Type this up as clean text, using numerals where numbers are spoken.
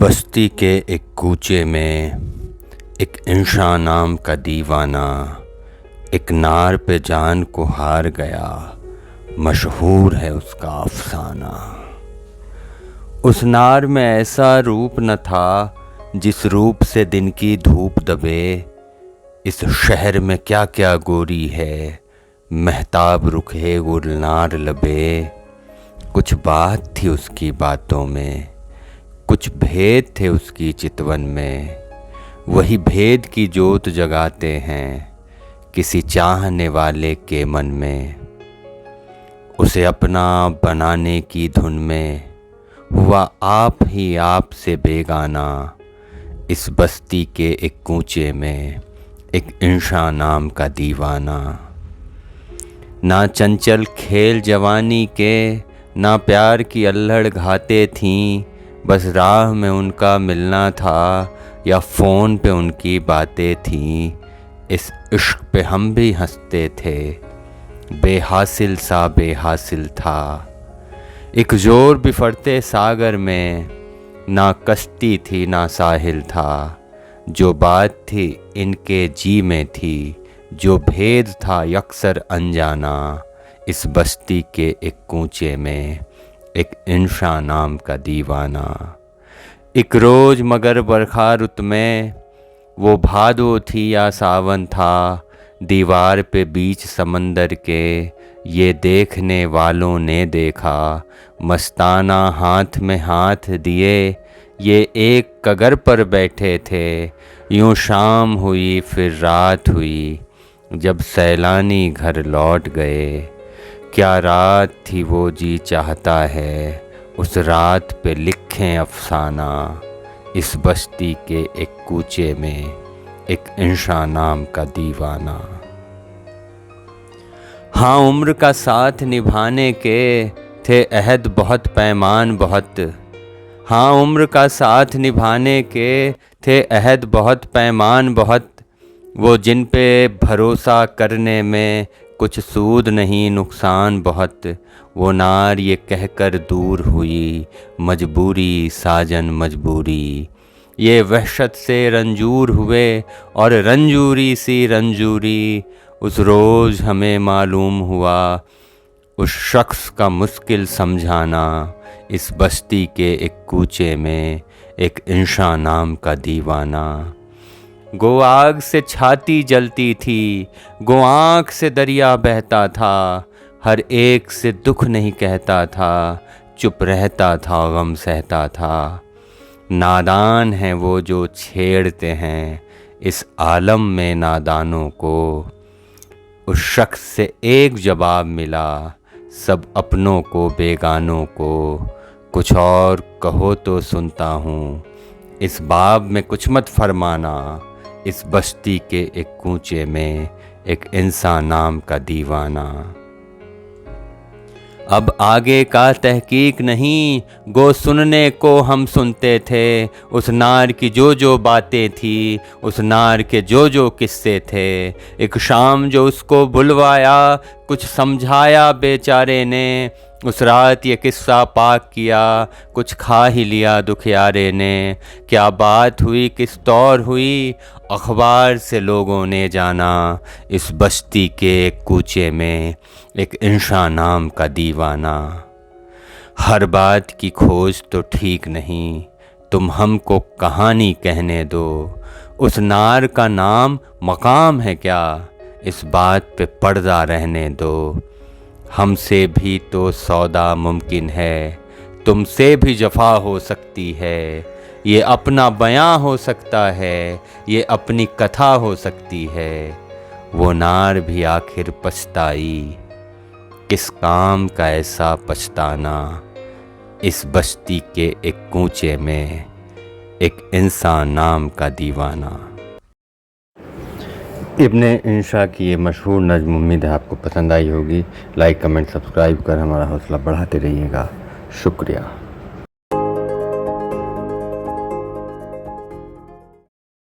बस्ती के एक कूचे में एक इंसान नाम का दीवाना एक नार पे जान को हार गया। मशहूर है उसका अफसाना। उस नार में ऐसा रूप न था जिस रूप से दिन की धूप दबे। इस शहर में क्या क्या गोरी है, महताब रुखे गुलनार लबे। कुछ बात थी उसकी बातों में, कुछ भेद थे उसकी चितवन में। वही भेद की जोत जगाते हैं किसी चाहने वाले के मन में। उसे अपना बनाने की धुन में हुआ आप ही आप से बेगाना। इस बस्ती के एक कूचे में एक इंसान नाम का दीवाना। ना चंचल खेल जवानी के, ना प्यार की अल्हड़ घाते थीं। बस राह में उनका मिलना था या फ़ोन पे उनकी बातें थीं। इस इश्क पे हम भी हंसते थे, बेहासिल सा बेहासिल था। एक जोर बिफरते सागर में, ना कश्ती थी ना साहिल था। जो बात थी इनके जी में थी, जो भेद था यकसर अनजाना। इस बस्ती के एक कूचे में एक इंसान नाम का दीवाना। एक रोज़ मगर बरखा रुत में, वो भादो थी या सावन था। दीवार पे बीच समंदर के ये देखने वालों ने देखा। मस्ताना हाथ में हाथ दिए ये एक कगर पर बैठे थे। यूं शाम हुई फिर रात हुई, जब सैलानी घर लौट गए। क्या रात थी वो जी चाहता है, उस रात पे लिखें अफसाना। इस बस्ती के एक कूचे में एक इंसान नाम का दीवाना। हाँ, उम्र का साथ निभाने के थे अहद बहुत पैमान बहुत। हाँ, उम्र का साथ निभाने के थे अहद बहुत पैमान बहुत। वो जिन पे भरोसा करने में कुछ सूद नहीं नुकसान बहुत। वो नार ये कहकर दूर हुई, मजबूरी साजन मजबूरी। ये वहशत से रंजूर हुए और रंजूरी सी रंजूरी। उस रोज़ हमें मालूम हुआ उस शख्स का मुश्किल समझाना। इस बस्ती के एक कूचे में एक इंसान नाम का दीवाना। गो आग से छाती जलती थी, गो आँख से दरिया बहता था। हर एक से दुख नहीं कहता था, चुप रहता था गम सहता था। नादान हैं वो जो छेड़ते हैं इस आलम में नादानों को। उस शख्स से एक जवाब मिला, सब अपनों को बेगानों को। कुछ और कहो तो सुनता हूँ, इस बाब में कुछ मत फरमाना। इस बस्ती के एक कूचे में एक इंसान नाम का दीवाना। अब आगे का तहकीक नहीं, गो सुनने को हम सुनते थे। उस नार की जो जो बातें थी, उस नार के जो जो किस्से थे। एक शाम जो उसको बुलवाया, कुछ समझाया बेचारे ने। उस रात ये किस्सा पाक किया, कुछ खा ही लिया दुखियारे ने। क्या बात हुई किस तौर हुई, अखबार से लोगों ने जाना। इस बस्ती के एक कूचे में एक इंसान नाम का दीवाना। हर बात की खोज तो ठीक नहीं, तुम हमको कहानी कहने दो। उस नार का नाम मकाम है क्या, इस बात पे पर्दा रहने दो। हमसे भी तो सौदा मुमकिन है, तुमसे भी जफा हो सकती है। ये अपना बयां हो सकता है, ये अपनी कथा हो सकती है। वो नार भी आखिर पछताई, किस काम का ऐसा पछताना। इस बस्ती के एक कूचे में एक इंसान नाम का दीवाना। इब्ने इंशा की ये मशहूर नज़्म उम्मीद है आपको पसंद आई होगी। लाइक कमेंट सब्सक्राइब कर हमारा हौसला बढ़ाते रहिएगा। शुक्रिया।